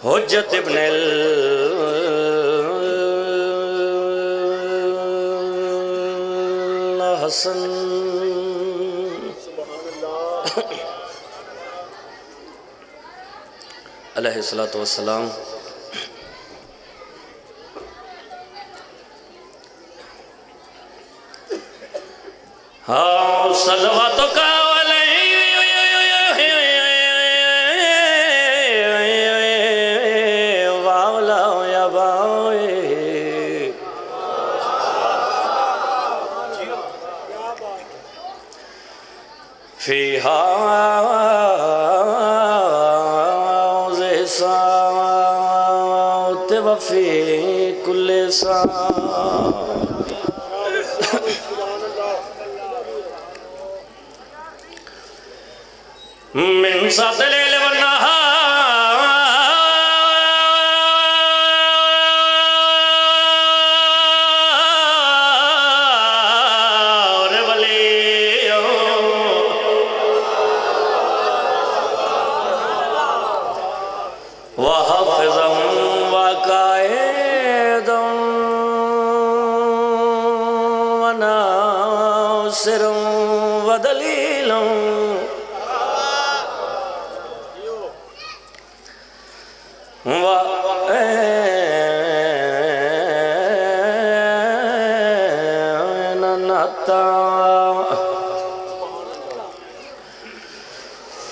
حجت ابن الحسن علیہ السلام ہاں صلوات کا فيها صوت وفي كل من ساعة الليل والنهار وحافظا وقائدا وناصرا ودليلا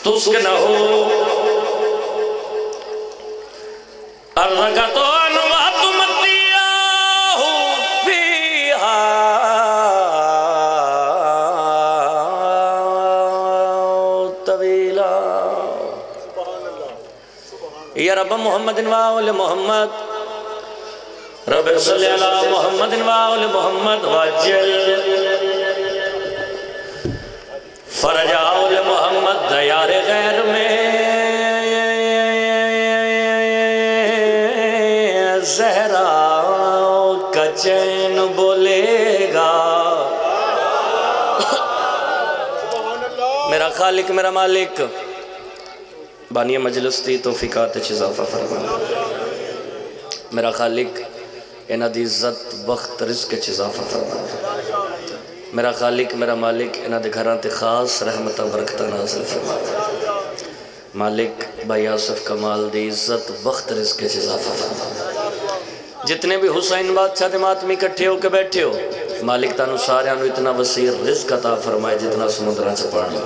تسكنه الرقة أنوات مدياه فيها طويلا يا رب محمد وآل محمد رب صلی اللہ محمد وآل محمد وجل فرجا آل محمد دیار غیر میں زہرا کا چین بولے گا میرا خالق میرا مالک بانی مجلس تھی توفیقات اضافہ فرمانا میرا خالق انہاں دی عزت وقت رزق اضافہ فرمانا میرا خالق میرا مالک انہاں دے گھراں تے خاص رحمتہ برکتہ نازل فرمانا مالک بھائی آصف کمال دی عزت وقت رزق اضافہ فرمانا جتنے بھی حسین بادشاہ دے ماتمی کٹھے ہو کے بیٹھے ہو مالک تانو سارے آنو اتنا وسیع رزق عطا فرمائے جتنا سمندرہ چپانا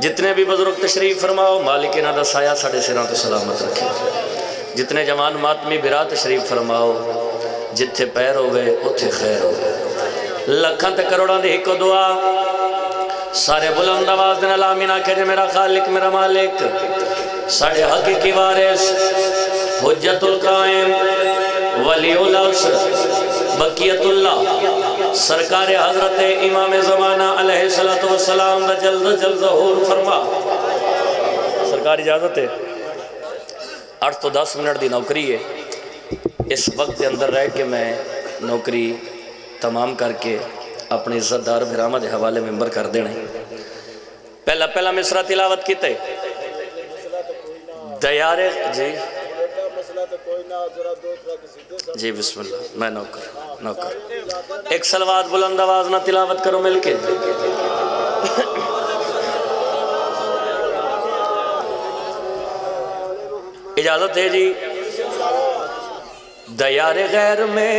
جتنے بھی بزرگ تشریف فرماؤ مالک انہاں دا سایہ ساڑھے سران تو سلامت رکھے جتنے جوان ماتمی برا تشریف فرماؤ جتھے پیر ہوئے اتھے خیر ہوئے لکھاں تے کروڑاں دی ہکو دعا سارے بلند آواز دن علامین آکھے جے میرا خالق میرا مالک ساڑھے حقیقی وارث حجت القائم ولی العصر بقیت اللہ سرکار حضرت امام زمانہ علیہ السلام دا جلد جلد ظہور فرما سرکار اجازت ہے 8 تو 10 منٹ دی نوکری ہے اس وقت کے اندر رہ کے میں نوکری تمام کر کے اپنی عزت دار بھرامہ دے حوالے ممبر کر دینے پہلا مصرہ تلاوت کیتے دیار جی جی بسم اللہ میں نوکر ایک سلوات بلند آواز نہ تلاوت کرو مل کے اجازت ہے جی دیار غیر میں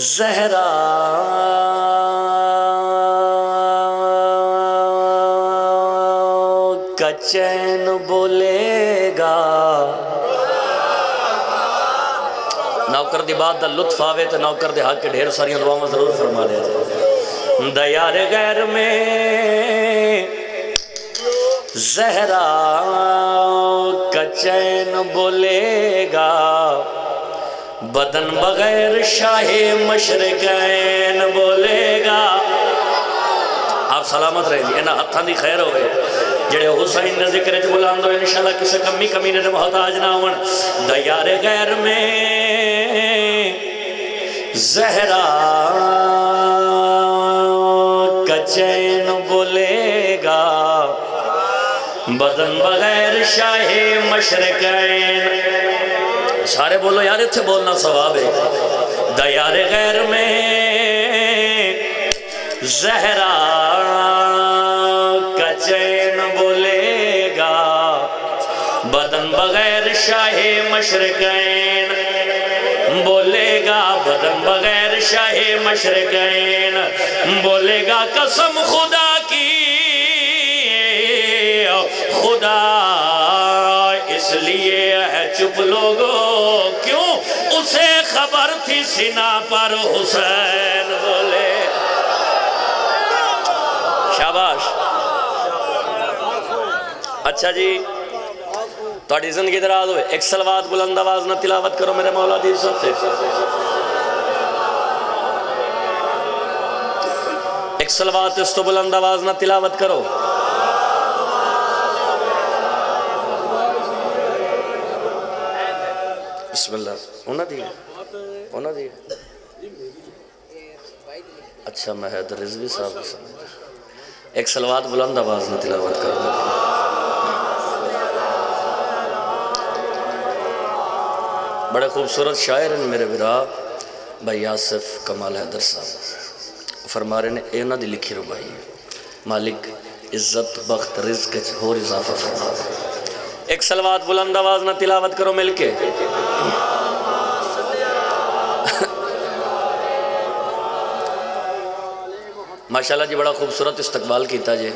زہرا کا چین بولے گا نوکر دی بات دا لطف آوے تو نوکر دے حق کے ڈھیر ساریاں دعاؤں ضرور فرما دے دیار غیر میں زہرا کا چین بولے گا بدن بغیر شاہ مشرقین بولے گا آپ سلامت رہے جی انہا ہتھاں دی خیر ہوئے جڑے حسین نے ذکر جو بلاندو انشاءاللہ کسی کمی نے محتاج نہ ہون دیار غیر میں زہرا کا چین بولے گا بدن بغیر شاہ مشرقین. سارے بولو یار اتھے بولنا ثواب ہے. دیار غیر میں زہرا کا چین بولے گا. بدن بغیر شاہ مشرقین بولے گا. بدن بغیر شاہ مشرقین بولے گا. قسم خدا کی خدا اس لیے ہے چپ لوگوں کیوں اسے خبر تھی سینہ پر حسین بولے. شاباش. اچھا جی تھوڑی زندگی دراز ہوئے. ایک صلوات بلند آواز نہ تلاوت کرو میرے مولا دی عزت سے. ایک صلوات اس تو بلند آواز نہ تلاوت کرو. بسم اللہ. ہونا دی ہونا دی. اچھا میں حیدر رضوی صاحب سمجھ. ایک صلوات بلند آواز نہ تلاوت کرو. بڑے خوبصورت شاعر ہیں میرے برا بھائی آصف کمال حیدر صاحب. فرما رہے نے اینا دی لکھی ربائی ہے. مالک عزت بخت رزق اور اضافہ فرما رہے. ایک صلوات بلند آواز نہ تلاوت کرو مل کے. ماشاءاللہ جی بڑا خوبصورت استقبال کیتا جی.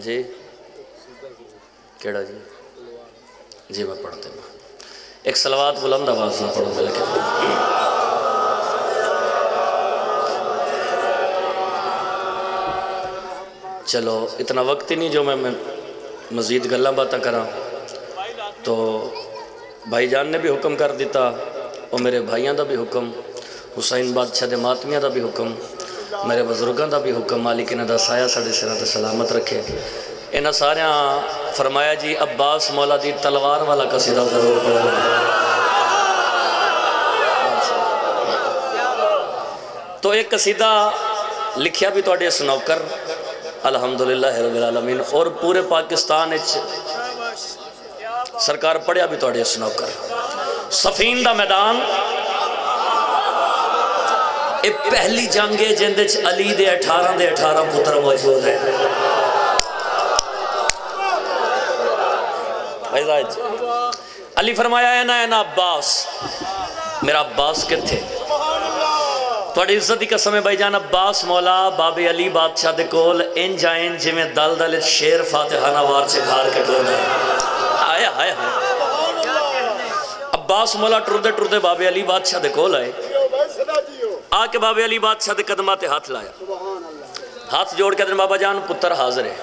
جی کیڑا جی جی میں پڑھتے ہیں. ایک صلوات بلند آواز نہ پڑھو مل کے. چلو اتنا وقت ہی نہیں جو میں مزید گلہ باتاں کراں. تو بھائی جان نے بھی حکم کر دیتا اور میرے بھائیاں دا بھی حکم, حسین بادشاہ دے ماتمیاں دا بھی حکم, میرے بزرگاں دا بھی حکم. مالک انہاں دا سایہ ساڑے سرہ تے سلامت رکھے. انہاں ساریاں فرمایا جی عباس مولا دی تلوار والا قصیدہ ضرور پڑھو. تو ایک قصیدہ لکھیا بھی توڑے سنوکر الحمدللہ رب العالمین اور پورے پاکستان سرکار پڑھیا بھی توڑے سنوکر. صفین دا میدان اے پہلی جنگے جندے علی دے 18 پتر موجود ہیں. علی فرمایا ہے نا عباس میرا عباس کتھے. توڑی عزت دی قسم ہے بھائی جان. عباس مولا باب علی بادشاہ دے کول ان جائیں جمیں دل دل شیر فاتحانہ وار سے گھار کے ٹور ہے. آیا آیا عباس مولا ٹردے ٹردے باب علی بادشاہ دے کول آئے. آ کے باب علی بادشاہ دے قدمات ہاتھ لایا. ہاتھ جوڑ کے دن بابا جان پتر حاضر ہے.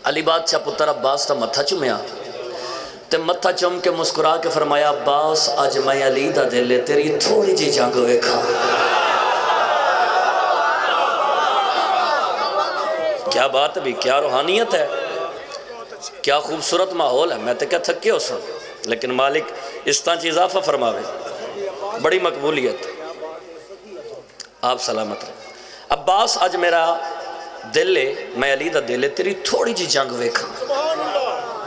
علی بادشاہ پتر عباس تا متھا چمیا تے متھا چم کے مسکرا کے فرمایا عباس آج میں علی دا دلے تیری تھوڑی جی جنگ ویکھا. کیا بات بھی, کیا روحانیت ہے, کیا خوبصورت ماحول ہے. میں تے کیا تھکے ہو سن لیکن مالک اس طرح چیز اضافہ فرماوے. بڑی مقبولیت. آپ سلامت رہے. عباس آج میرا دل ہے میں علی دا دل ہے تیری تھوڑی جی جنگ ویکھا.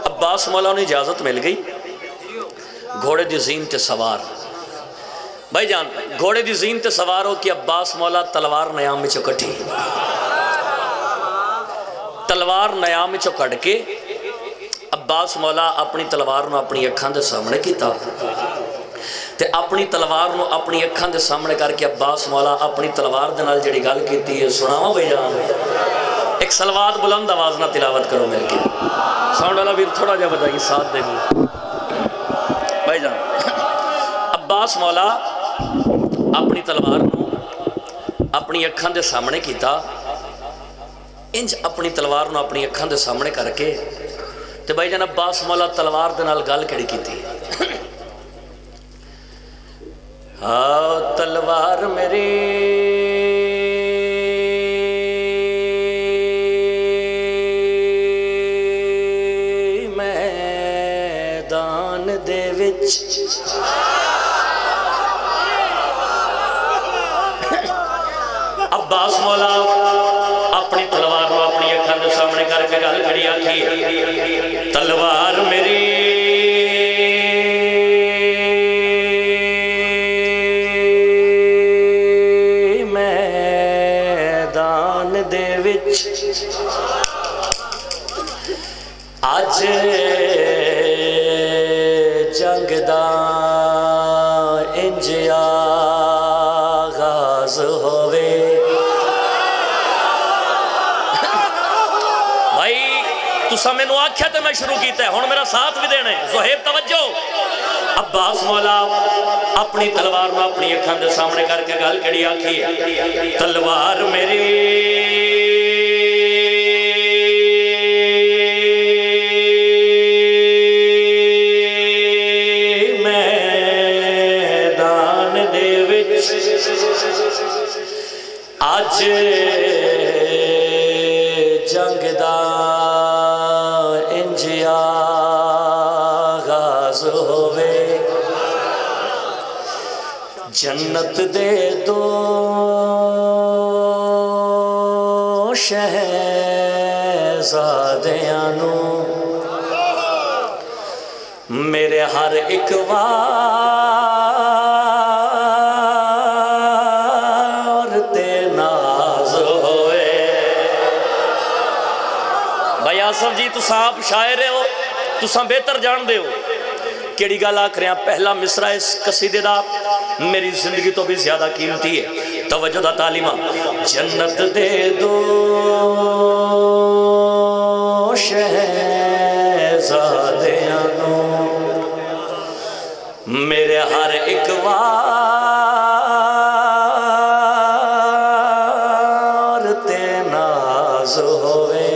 عباس مولا نے اجازت مل گئی. گھوڑے دی زین تے سوار بھائی جان گھوڑے دی زین تے سوار ہو کہ عباس مولا تلوار نیام میں چکٹھی. تلوار نیام میں چکٹ کے عباس مولا اپنی تلوار نو اپنی اکھاں دے سامنے کیتا تے اپنی تلوار نو اپنی اکھاں دے سامنے کر کے عباس مولا اپنی تلوار دے نال جڑی گل کیتی ہے سناواں بھائی جان. ایک صلوات بلند آواز نہ تلاوت کرو مل کے. ساؤنڈ والا بھی تھوڑا جا بتائیے ساتھ دے گی بھائی جان. عباس مولا اپنی تلوار نو اپنی اکھاں دے سامنے کیتا. انج اپنی تلوار نو اپنی اکھاں دے سامنے کر کے تے بھائی جان عباس مولا تلوار دے نال گل کیڑی کیتی. ہاں تلوار میری میدان دے وچ عباس مولا اپنی تلوار نو اپنی اکھاں دے سامنے کر کے گل گل کھڑی آکھی تلوار میری میدان دے وچ آج جنگ دا انج آغاز ہوئے بھائی تسا میں نو آکھیا تے میں شروع کیتا ہے ہون میرا ساتھ بھی دینے زہیب توجہ عباس مولا اپنی تلوار میں اپنی اکھان دے سامنے کر کے گل کڑی آکھی تلوار میری آج جنگ دا انج آغاز ہوئے جنت دے دو شہزادیاں نو میرے ہر ایک آصف جی تساں آپ شاعر ہو تساں بہتر جان دے ہو کیڑی گل آکھ رہے ہیں پہلا مصرع اس قصیدے دا میری زندگی تو بھی زیادہ قیمتی ہے توجہ دا تعلیمہ جنت دے دو شہزادیاں نو میرے ہر ایک تے ناز ہوئے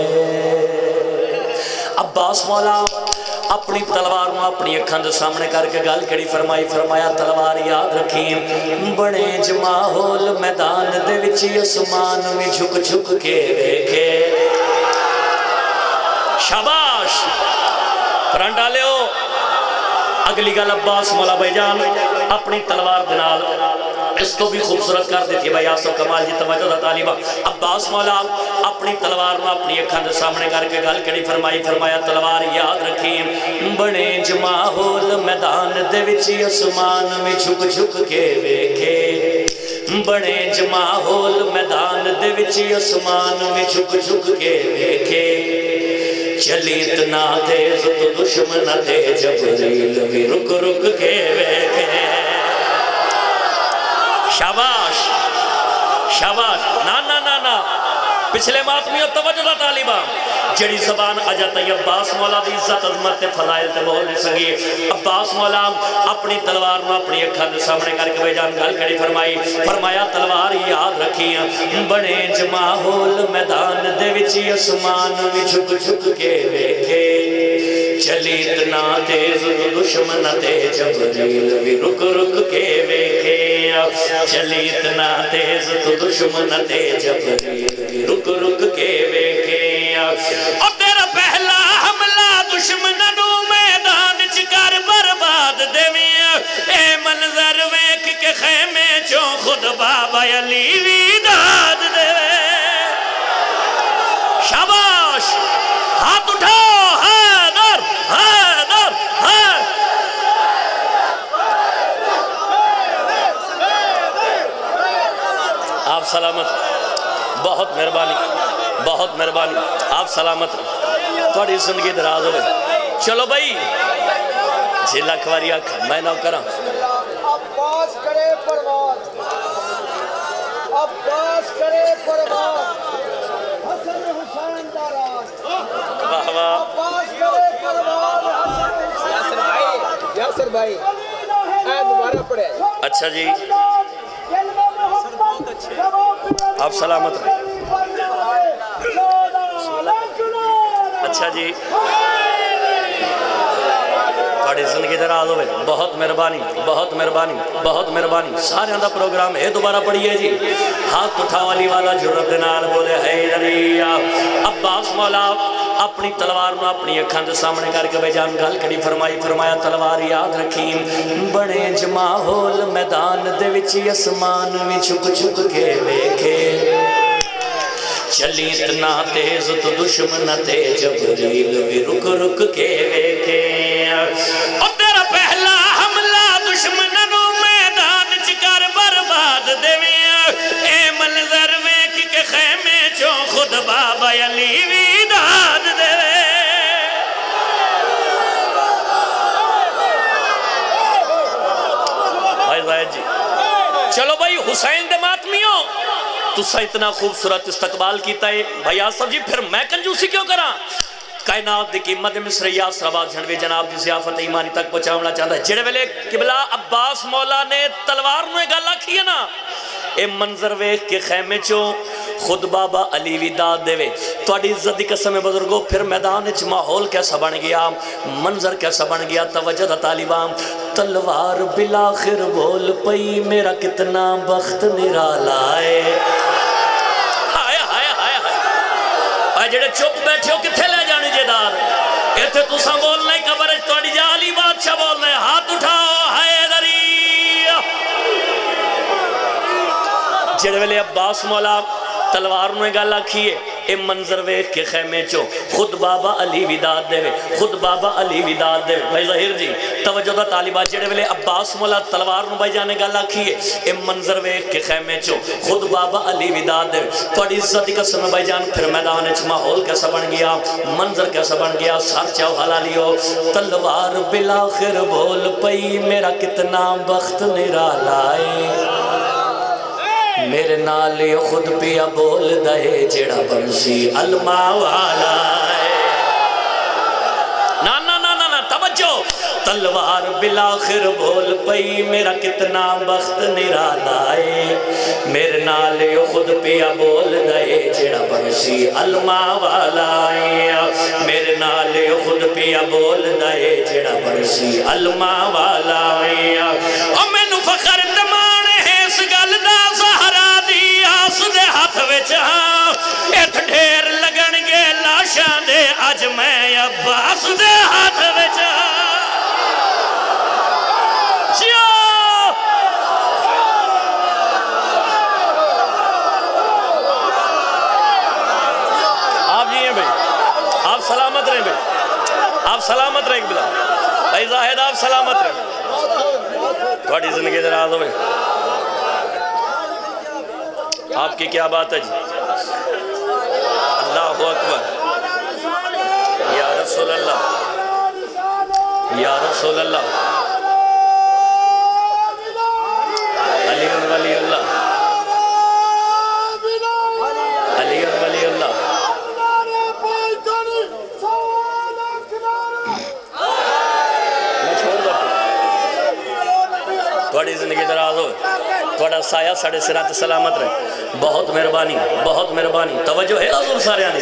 عباس مولا اپنی تلوار میں اپنی اکھان دے سامنے کر کے گل کڑی فرمایا تلوار یاد رکھیں بڑے جماحول میدان دے وچی اسمان میں جھک جھک کے دیکھے شاباش پرانڈا لے ہو اگلی گل عباس مولا بھائی جان اپنی تلوار دنال اس کو بھی خوبصورت کر دیتی ہے بھائی آصف کمال جی توجہ دا طالبہ عباس مولا اپنی تلوار میں اپنی اکھان دے سامنے کر کے گل کڑی فرمایا تلوار یاد رکھیں بڑے جماحول میدان دے وچی اسمان میں جھک جھک کے دیکھے بڑے جماحول میدان دے وچی اسمان میں جھک جھک کے دیکھے چلی اتنا تیز تو دشمن تھے جبریل بھی رک رک کے دیکھے شاباش شاباش نا نا نا نا پچھلے ماتمیوں توجہ دا طالبہ جڑی زبان اجاتا ہے عباس مولا دی عزت عظمت فضائل تے بول نہیں سکی عباس مولا اپنی تلوار میں اپنی اکھان دے سامنے کر کے جان گل کڑی فرمایا تلوار یاد رکھی بڑے جماحول میدان دے وچی اسمان میں جھک جھک کے دیکھے چلی اتنا تیز دشمن تے جبریل بھی رک رک کے دیکھے چلی اتنا تیز تو دشمن تے جبریل بھی رک رک کے دیکھے اور تیرا پہلا حملہ دشمن نو میدان چکر برباد دیویں اے منظر ویک کے خیمے چوں خود بابا علی وی داد دے شاباش ہاتھ اٹھاؤ حیدر حیدر حیدر آپ سلامت بہت مہربانی آپ سلامت تھوڑی زندگی دراز ہوئے چلو بھائی جی لکھواری آکھ میں نہ کرا عباس کرے پرواز حسن حسین داراز واہ واہ عباس کرے پرواز حسن حسین یاسر بھائی دوبارہ پڑھے اچھا جی آپ سلامت اچھا جی بڑی زندگی دراز ہوئے بہت مہربانی سارے اندھا پروگرام ہے دوبارہ پڑھئے جی ہاتھ اٹھا والی والا جرب دنال بولے حیدریہ عباس مولا اپنی تلوار میں اپنی اکھان دے سامنے کر کے جان گل کڑی فرمایا تلوار یاد رکھیں بڑے جماحول میدان دے وچی اسمان میں چھک چھک کے دیکھے چلی اتنا تیز تو دشمن تے جبریل بھی رک رک کے ویکھے اور تیرا پہلا حملہ دشمنوں میدان چکر برباد دیویں اے منظر ویکھ کے خیمے چوں خود بابا علی بھی داد دے بھائی زاہد جی چلو بھائی حسین دے ماتمیوں تو سا اتنا خوبصورت استقبال کیتا ہے بھائی آصف جی پھر میں کنجوسی کیوں کرا کائنات دی قیمت مصر یاس رباد جھنوی جناب دی ضیافت ایمانی تک پہنچاونا چاہتا ہے جڑے ویلے قبلہ عباس مولا نے تلوار میں گالا کیا نا اے منظر ویکھ کے خیمے چو خود بابا علی وی داد دے وے تو اڈی عزت دی قسم بزرگو پھر میدان اچ ماحول کیسا بن گیا منظر کیسا بن گیا توجہ دا طالبان تلوار بلاخر بول پئی میرا کتنا بخت نرالا ہے ہائے ہائے ہائے ہائے جڑے چپ بیٹھے ہو کتھے لے جانی جیدار ایتھے تو سا بولنا ہی قبر ہے تو اڈی جالی بادشاہ بولنا ہے ہاتھ اٹھاؤ حیدری جڑے ویلے عباس مولا تلوار میں گالا کیے اے منظر ویکھ کے خیمے چو خود بابا علی وداد دے وے خود بابا علی وداد دے وے بھائی ظاہر جی توجہ دا طالبات جڑے ویلے عباس مولا تلوار میں بھائی جانے گالا کیے اے منظر ویکھ کے خیمے چو خود بابا علی وداد دے وے تو اڈی عزت قسم بھائی جان پھر میدان اچ ماحول کیسا بن گیا منظر کیسا بن گیا سر چاو حلالیو تلوار بلاخر بول پئی میرا کتنا بخت نرالا ہے میرے نالے خود پیا بول دے جڑا بنسی علمہ والا ہے نا نا نا نا نا توجہ تلوار بلاخر بول پئی میرا کتنا بخت نرالا ہے میرے نالے خود پیا بول دے جڑا بنسی علمہ والا ہے میرے نالے خود پیا بول دے جڑا بنسی علمہ والا ہے اور میں نو فخر تمان ہے اس گل دا آس دے ہاتھ وچ ہاں ایتھ ڈھیر لگن گے لاشاں دے اج میں عباس دے ہاتھ وچ ہاں جیو آپ جی ہیں بھائی آپ سلامت رہیں بھائی آپ سلامت رہیں بلا بھائی زاہد آپ سلامت رہیں تھوڑی زندگی دراز ہوئے آپ کی کیا بات ہے جی اللہ اکبر یا رسول اللہ یا رسول اللہ علی ولی اللہ علی ولی اللہ میں چھوڑ دو تھوڑی زندگی دراز ہو تھوڑا سایہ ساڑھے سرات سلامت رہے بہت مہربانی توجہ ہے حضور سارے آنے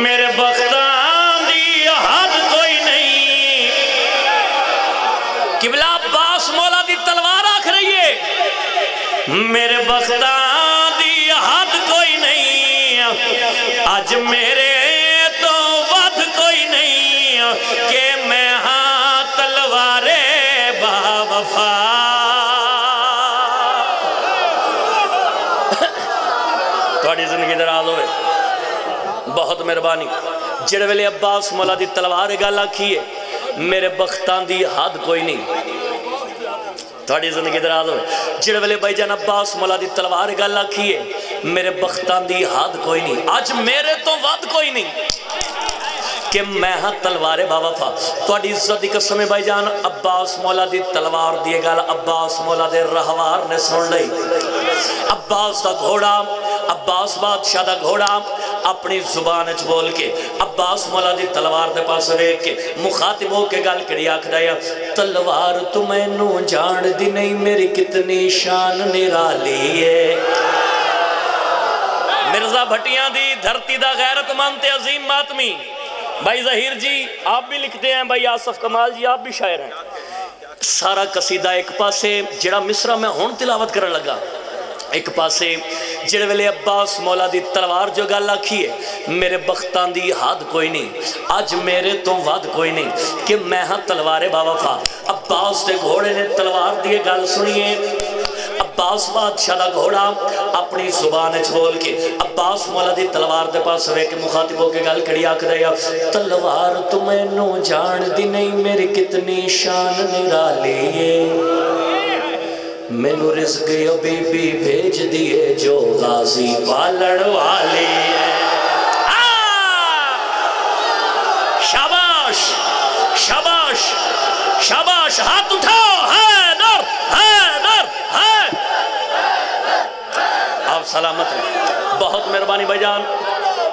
میرے بختان دی حد کوئی نہیں قبلہ عباس مولا دی تلوار آکھ رہی ہے میرے بختان دی حد کوئی نہیں آج میرے تو ود کوئی نہیں کہ میں ہاں تلوارے با وفا تھوڑی زندگی دراز ہوئے بہت مہربانی جڑے ویلے عباس مولا دی تلوار گالا کیے میرے بختان دی حد کوئی نہیں تھوڑی زندگی دراز ہوئے جڑے ویلے بھائی جان عباس مولا دی تلوار گالا کیے میرے بختان دی حد کوئی نہیں آج میرے تو ود کوئی نہیں کہ میں ہاں تلوارے با وفا تھوڑی عزت دی قسم بھائی جان عباس مولا دی تلوار دیے گالا عباس مولا دے رہوار نے سن لئی عباس دا گھوڑا عباس بادشاہ دا گھوڑا اپنی زبان اچ بول کے عباس مولا دی تلوار دے پاس ریک کے مخاطب ہو کے گل کری آکھ دایا تلوار تو میں نو جان دی نہیں میری کتنی شان نرالی ہے مرزا بھٹیاں دی دھرتی دا غیرت مانتے عظیم ماتمی بھائی ظہیر جی آپ بھی لکھتے ہیں بھائی آصف کمال جی آپ بھی شاعر ہیں سارا قصیدہ ایک پاسے جڑا مصرہ میں ہون تلاوت کرنے لگا ایک پاسے جڑے ویلے عباس مولا دی تلوار جو گالا کیے میرے بختان دی حد کوئی نہیں آج میرے تو ود کوئی نہیں کہ میں ہاں تلوارے با وفا عباس دے گھوڑے نے تلوار دیے گال سنیے عباس بادشاہ دا گھوڑا اپنی زبان اچھ بول کے عباس مولا دی تلوار دے پاس ہوئے کہ مخاطب ہو کے گل کڑی آکھ دیا تلوار تمہیں نو جان دی نہیں میری کتنی شان نرالی میں نو رزق بی بی بھیج دیے جو غازی پالڑ والی ہے شاباش شاباش شاباش ہاتھ اٹھاؤ حیدر حیدر آپ سلامت ہیں بہت مہربانی بھائی جان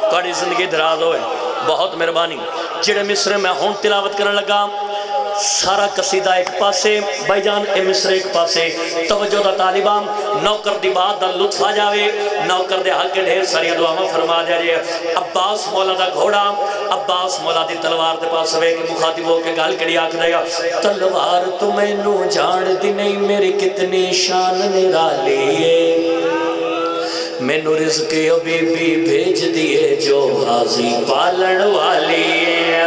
تھوڑی زندگی دراز ہوئے بہت مہربانی جڑے مصر میں ہون تلاوت کرنے لگا سارا قصیدہ ایک پاسے بھائی جان اے مصر ایک پاسے توجہ دا طالبان نوکر دی بات دا لطف آ جاوے نوکر دے حق کے ڈھیر ساری دعاواں فرما دیا جائے عباس مولا دا گھوڑا عباس مولا دی تلوار دے پاس ہوئے کہ مخاطب ہو کے گال کڑی آکھ دیا تلوار تمہیں نو جان دی نہیں میری کتنی شان نرالی ہے میں نو رزق بی بی بھیج دیے جو غازی پالن والی ہے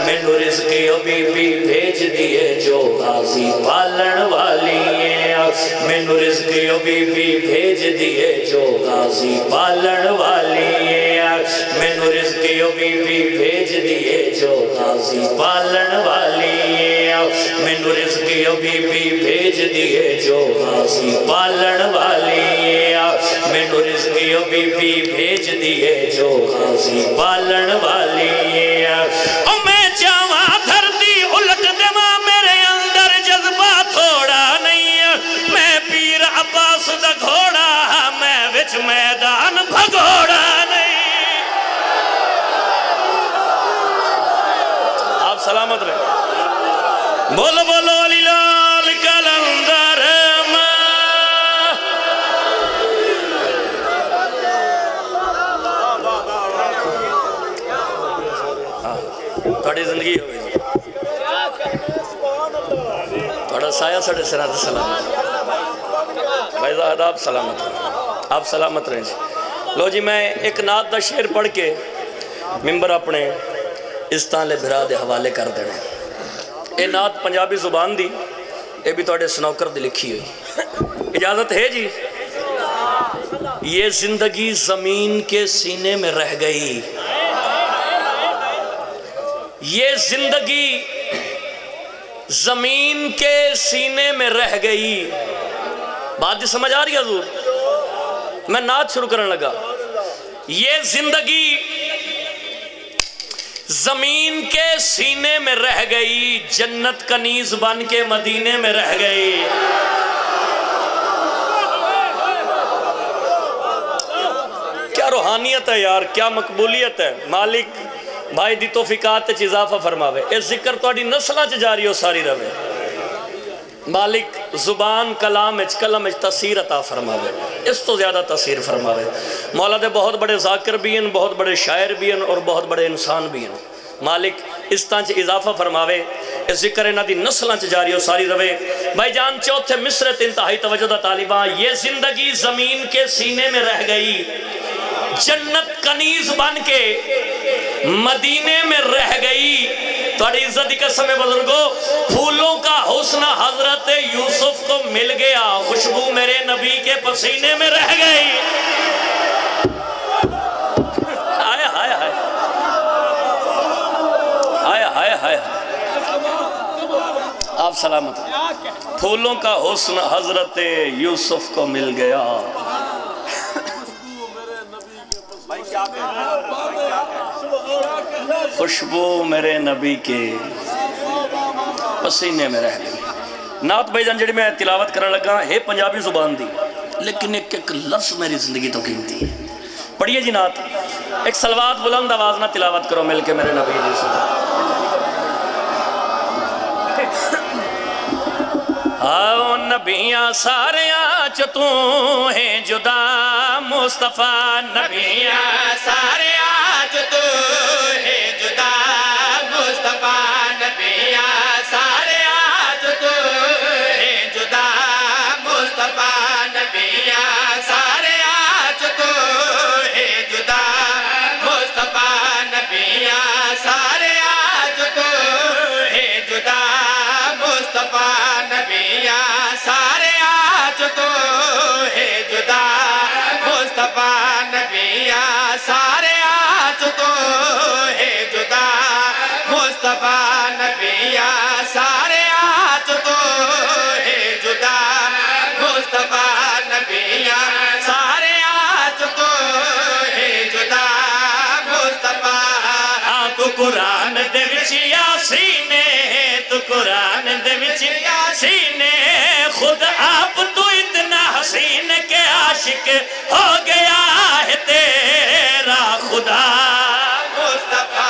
میں نو رزق بی بی بھیج دیے جو غازی پالن والی ہے میں نو رزق بی بی بھیج دیے جو غازی پالن والی ہے میں نو رزق بی بی بھیج دیے جو غازی پالن والی ہے میں نو رزق بی بی بھیج دیے جو غازی پالن والی ہے میں نو رزق بی بی بھیج دیے جو غازی پالن والی ہے او میں چاہاں دھرتی الٹ دماں میرے اندر جذبہ تھوڑا نہیں ہے میں پیر عباس دا گھوڑا میں وچ میدان بھگوڑا نہیں آپ سلامت رہے بولو بولو علی لال کلندر تھوڑی زندگی ہوئی تھوڑا سایہ ساڑھے سرات سلامت بھائی زاہد آپ سلامت رہیں آپ سلامت رہیں جی لو جی میں ایک نعت دا شعر پڑھ کے ممبر اپنے استانلے بھرا دے حوالے کر دینے اے نعت پنجابی زبان دی اے بھی تھوڑے سنوکر دی لکھی ہوئی اجازت ہے جی یہ زندگی زمین کے سینے میں رہ گئی یہ زندگی زمین کے سینے میں رہ گئی بات جی سمجھ آ رہی ہے حضور میں نعت شروع کرنے لگا یہ زندگی زمین کے سینے میں رہ گئی جنت کنیز بن کے مدینے میں رہ گئی کیا روحانیت ہے یار کیا مقبولیت ہے مالک بھائی دی توفیقات چ اضافہ فرماوے اس ذکر توڑی نسلہ چ جاری ہو ساری روے مالک زبان کلام اچ قلم اچ تاثیر عطا فرماوے اس تو زیادہ تاثیر فرماوے مولا دے بہت بڑے ذاکر بھی ہیں بہت بڑے شاعر بھی ہیں اور بہت بڑے انسان بھی ہیں مالک اس طرح اضافہ فرماوے اس ذکر انہا دی نسلہ چ جاری ہو ساری روے بھائی جان چوتھے مصرت انتہائی توجہ دا طالبان یہ زندگی زمین کے سینے میں رہ گئی جنت کنیز بن کے مدینے میں رہ گئی توڑی عزت قسم بزرگو پھولوں کا حسن حضرت یوسف کو مل گیا خوشبو میرے نبی کے پسینے میں رہ گئی آئے آئے آئے آئے آئے آئے آپ سلامت پھولوں کا حسن حضرت یوسف کو مل گیا خوشبو میرے نبی کے پسینے میں رہ گئی نعت بھائی جان جڑی میں تلاوت کرنے لگا ہے پنجابی زبان دی لیکن ایک لفظ میری زندگی تو قیمتی ہے پڑھئے جی نعت ایک سلوات بلند آواز نہ تلاوت کرو مل کے میرے نبی دی آؤ نبیاں سارے آج تو ہیں جدا مصطفیٰ نبیاں سارے آج تو ہیں جدا مصطفیٰ نبیاں سارے آج تو ہیں جدا مصطفیٰ نبیاں سارے آج تو ہیں جدا مصطفیٰ نبیاں سارے آج تو ہیں جدا مصطفیٰ نبیاں سارے آج تو قرآن دے وچ یاسین تو قرآن دے وچ یاسین خود آپ تو اتنا حسین کہ عاشق ہو گیا ہے تیرا خدا مصطفیٰ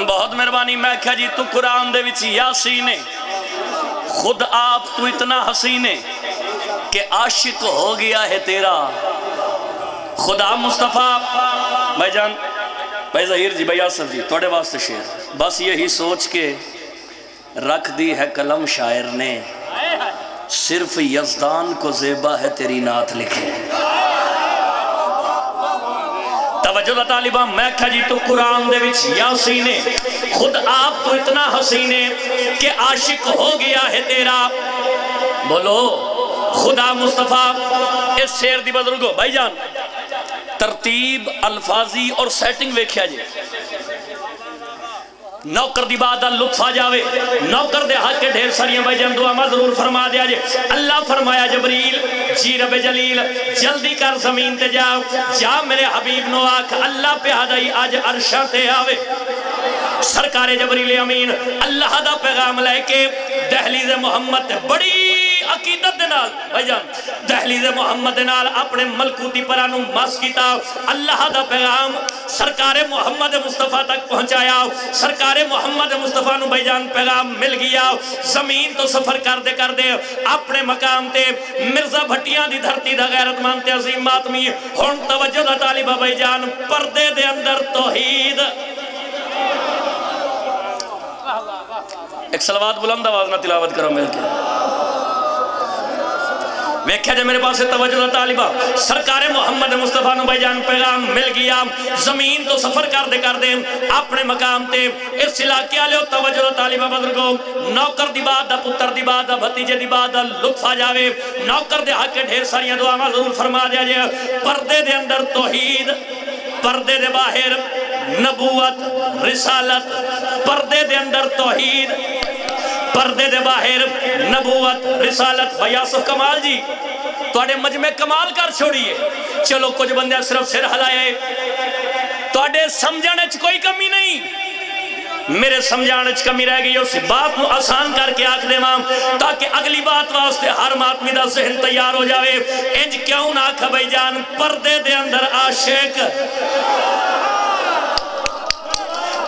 بہت مہربانی میں کہا جی تو قرآن دے وچ یاسین خود آپ تو اتنا حسین کہ عاشق ہو گیا ہے تیرا خدا مصطفیٰ بھائی جان بھائی ظہیر جی بھائی آصف جی توڑے واسطے شعر بس یہی سوچ کے رکھ دی ہے قلم شاعر نے صرف یزدان کو زیبا ہے تیری نعت لکھے توجہ طالبہ میں کہا جی تو قرآن دے وچ یاسین خود آپ تو اتنا حسین کہ عاشق ہو گیا ہے تیرا بولو خدا مصطفیٰ اس شعر دی بزرگو بھائی جان ترتیب الفاظی اور سیٹنگ ویکھیا جی نوکر دی بات لطف آ جاوے نوکر دے حق کے ڈھیر ساریاں بھائی جان دعا میں ضرور فرما دیا جی اللہ فرمایا جبریل جی رب جلیل جلدی کر زمین تے جاؤ جا میرے حبیب نو آکھ اللہ پہ آدائی آج عرشہ تے آوے سرکار جبریل امین اللہ دا پیغام لے کے دہلیز محمد بڑی عقیدت دنال بھائی جان دہلیز محمد دنال اپنے ملکوتی پرانوں مس کیتا اللہ دا پیغام سرکار محمد مصطفیٰ تک پہنچایا سرکار محمد مصطفیٰ نو بھائی جان پیغام مل گیا زمین تو سفر کر دے اپنے مقام تے مرزا بھٹیاں دی دھرتی دا غیرت مانتے عظیم ماتمی ہون توجہ دا طالبہ بھائی جان پردے دے اندر توحید ایک صلوات بلند آواز نہ تلاوت کرو مل کے ویکھیا جائے میرے پاس توجہ طالبہ سرکار محمد مصطفیٰ نو بھائی جان پیغام مل گیا زمین تو سفر کر دے اپنے مقام تے اس علاقے آلے توجہ طالبہ بزرگو نوکر دی بات دا پتر دی بات دا بھتیجے دی بات دا لطف آ جاوے نوکر دے حق کے ڈھیر ساریاں دعا میں ضرور فرما دیا جائے پردے دے اندر توحید پردے دے باہر نبوت رسالت پردے دے اندر توحید پردے دے باہر نبوت رسالت بھائی آصف کمال جی توڑے مجمع کمال کر چھوڑیے چلو کچھ بندے صرف سر ہلائے توڑے سمجھانے کوئی کمی نہیں میرے سمجھانے کمی رہ گئی اسی بات نو آسان کر کے آکھ دے مام تاکہ اگلی بات واسطے ہر ماتمی دا ذہن تیار ہو جاوے انج کیوں نہ آکھا بھائی جان پردے دے اندر عاشق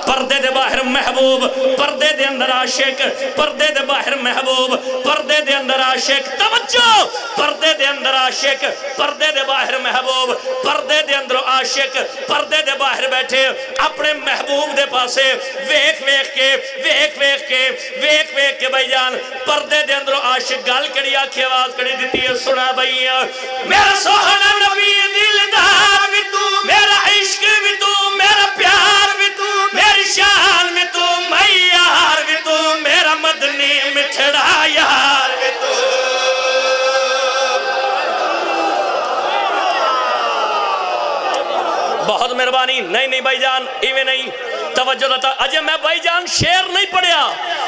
پردے دے باہر محبوب پردے دے اندر عاشق پردے دے باہر محبوب پردے دے اندر عاشق توجہ پردے دے اندر عاشق پردے دے باہر محبوب پردے دے اندر عاشق پردے دے باہر بیٹھے اپنے محبوب دے پاسے ویک کے بھائی جان پردے دے اندر عاشق گال کڑی آکھی آواز کڑی دیتی ہے سنا بھائی میرا سوہنا نبی دلدار بھی تو میرا عشق بھی تو میرا پیار بھی تو میری شان میں تو میار بھی تو میرا مدنی مٹھڑا یار بھی تو بہت مہربانی نہیں بھائی جان ایویں نہیں توجہ دیتا اجے میں بھائی جان شعر نہیں پڑھیا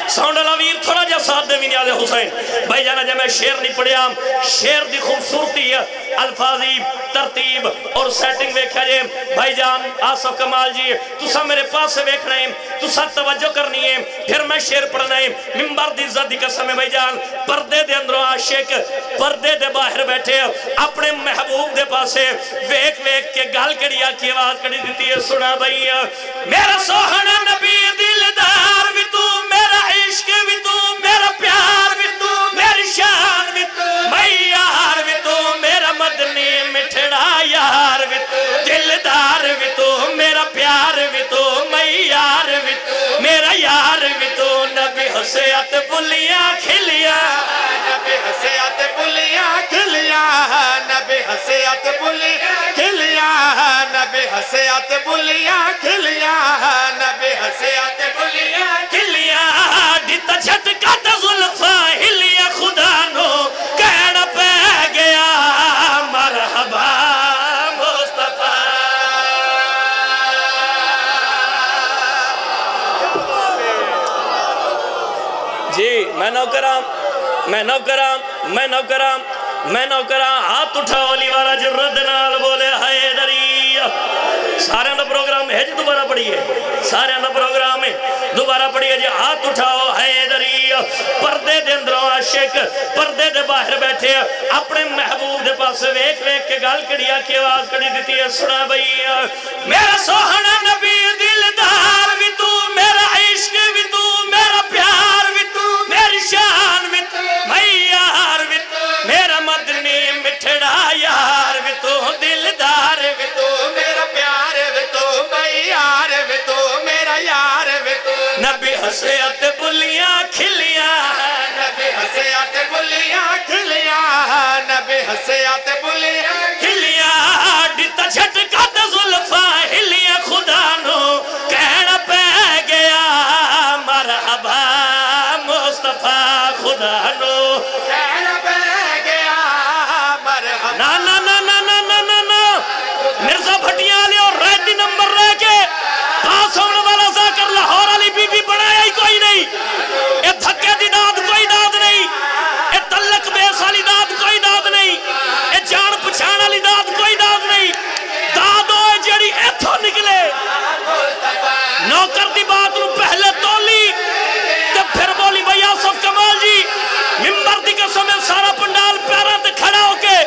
ساؤنڈ الاویر تھوڑا جا ساتھ دے بھی نیاز حسین بھائی جان اجے میں شعر نہیں پڑھیا شعر دی خوبصورتی ہے الفاظی ترتیب اور سیٹنگ ویکھا جے بھائی جان آصف کمال جی تسا میرے پاس سے ویکھنا ہے تسا توجہ کرنی ہے پھر میں شعر پڑھنا ہے منبر دی عزت دی قسم ہے بھائی جان پردے دے اندروں عاشق پردے دے باہر بیٹھے اپنے محبوب دے پاسے ویک کے گال کڑیا کی آواز کڑی دیتی ہے سنا بھائی میرا سوہنا نبی دلدار بھی تو میرا عشق بھی تو میرا پیار بھی تو میری شان بھی تو میار بھی تو میرا مدنی مٹھڑا یار بھی تو دلدار بھی تو میرا پیار بھی تو میار بھی تو میرا یار بھی تو نبی حسیات بلیاں کھلیاں نبی حسیات بلیاں کھلیاں نبی حسیات بلیاں کھلیاں نبی حسیات بلیاں کھلیاں نبی حسیات بلیاں کھلیاں دیتا جھٹکا تا ظلفہ ہلیا خدا نو کہنا پہ گیا مرحبا مصطفیٰ جی میں نوکرام میں نوکرہ ہاتھ اٹھا علی والا جرد نال بولے حیدری سارے اندھا پروگرام ہے جی دوبارہ پڑھئیے سارے اندھا پروگرام ہے دوبارہ پڑھئیے جی ہاتھ اٹھاؤ حیدری پردے دے اندروں عاشق پردے دے باہر بیٹھے اپنے محبوب دے پاس ویک ویک کے گال کڑیا کی آواز کڑی دیتی ہے سنا بھئی میرا سوہنا نبی دلدار بھی تو میرا عشق بھی تو میرا پیار بھی تو میری شان بھی تو میں یار بھی تو میرا مدنی مٹھڑا یار بھی تو دلدار بھی تو میرا پیار بھی تو میں یار بھی تو میرا یار بھی تو نبی حسیت بلیاں کھلیاں نبی حسیت بلیاں کھلیاں نبی حسیت بلیاں کھلیاں ڈیتا جھٹکا تے ظلفاں ہلیاں خدا نو کہنا پہ گیا مرحبا مصطفیٰ خدا نو کہنا پہ گیا مرحبا نا نا نا نا نا نا نا نا مرزا بھٹیاں لے اور ریڈی نمبر رہ کے پاس ہونے والا ذاکر لاہور علی بی بی بنایا ہی کوئی نہیں اے تھکے دی داد کوئی داد نہیں اے تلک بیس والی داد کوئی داد نہیں اے جان پچھان والی داد کوئی داد نہیں داد ہوئے جڑی ایتھو نکلے نوکر دی بات نو پہلے تولی تے پھر بولی بھئی آصف کمال جی ممبر دی قسم میں سارا پنڈال پیران تے کھڑا ہو کے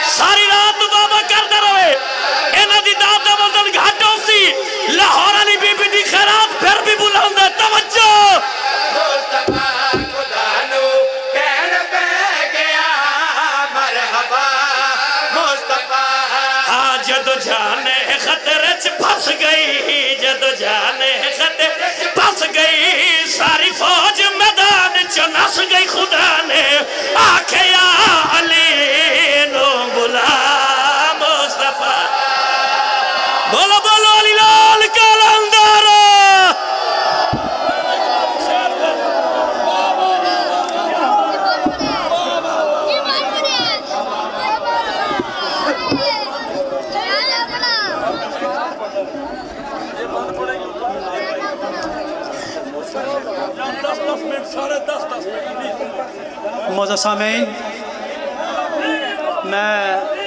ساری رات بابا کردہ روے اینا دی داد دا وزن گھاٹوں سی لاہور علی بی بی دی خیرات پھر بھی بلند ہے توجہ مصطفیٰ خدا نو کہنا پہ گیا مرحبا مصطفیٰ ہاں جدو جانے خطرے چھ پھس گئی جدو جانے خطرے چھ پھس گئی ساری فوج میدان چھ نس گئی خدا نے آکھے یا علی نو بلا مصطفیٰ بولو بولو علی لال کالندار معزز سامعین میں